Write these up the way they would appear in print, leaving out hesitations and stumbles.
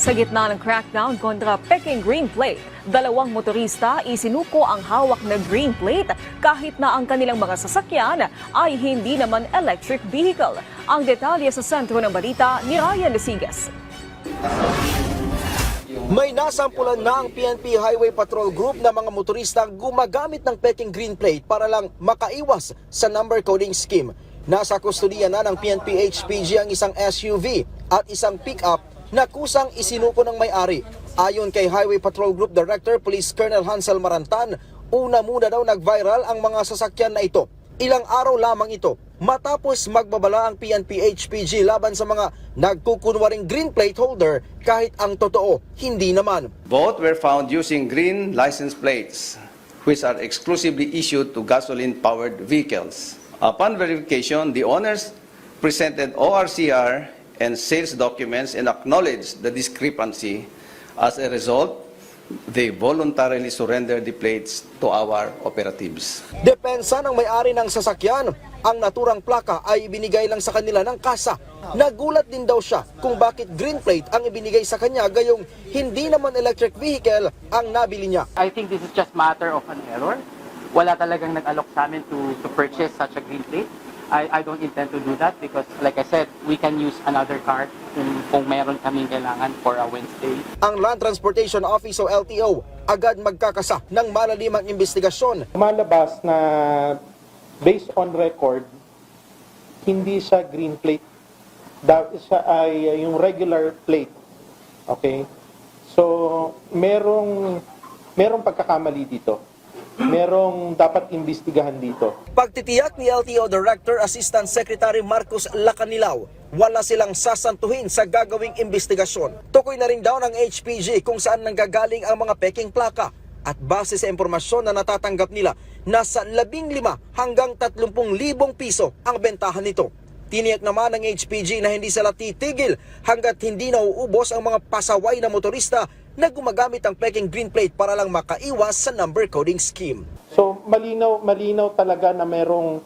Sa gitna ng crackdown kontra Peking Green Plate, dalawang motorista isinuko ang hawak na green plate kahit na ang kanilang mga sasakyan ay hindi naman electric vehicle. Ang detalye sa sentro ng balita ni Ryan Lesigas. May nasampulan na ang PNP Highway Patrol Group na mga motorista gumagamit ng Peking Green Plate para lang makaiwas sa number coding scheme. Nasa kustudiya na ng PNP HPG ang isang SUV at isang pick-up na kusang isinuko ng may-ari. Ayon kay Highway Patrol Group Director Police Colonel Hansel Marantan, una muna daw nag-viral ang mga sasakyan na ito. Ilang araw lamang ito matapos magbabala ang PNP HPG laban sa mga nagkukunwaring green plate holder kahit ang totoo hindi naman. Both were found using green license plates which are exclusively issued to gasoline-powered vehicles. Upon verification, the owners presented ORCR and sales documents and acknowledged the discrepancy. As a result, they voluntarily surrendered the plates to our operatives. Depensa ng may-ari ng sasakyan, ang naturang plaka ay ibinigay lang sa kanila ng kasa. Nagulat din daw siya kung bakit green plate ang ibinigay sa kanya gayong hindi naman electric vehicle ang nabili niya. I think this is just matter of an error. Wala talagang nag-alok sa amin to purchase such a green plate. I don't intend to do that because like I said, we can use another car kung meron kaming kailangan for a Wednesday. Ang Land Transportation Office o LTO agad magkakasa ng malalimang investigasyon. Malabas na based on record, hindi siya green plate. Siya ay yung regular plate. Okay? So, merong pagkakamali dito. Merong dapat imbestigahan dito. Pagtitiyak ni LTO Director Assistant Secretary Marcos Lacanilao, wala silang sasantuhin sa gagawing investigasyon. Tukoy na rin daw ng HPG kung saan nanggagaling ang mga peking plaka. At base sa impormasyon na natatanggap nila, nasa 15 hanggang 30,000 piso ang bentahan nito. Tiniyak naman ng HPG na hindi sila titigil hanggat hindi nauubos ang mga pasaway na motorista na gumagamit ng Peking Green Plate para lang makaiwas sa number coding scheme. So malinaw talaga na merong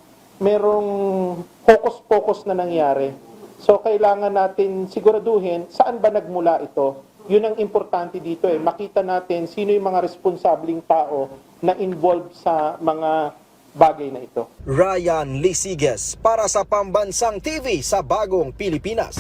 focus na nangyari. So kailangan natin siguraduhin saan ba nagmula ito. Yun ang importante dito makita natin sino yung mga responsabling tao na involved sa mga bagay na ito. Ryan Lesigas para sa Pambansang TV sa Bagong Pilipinas.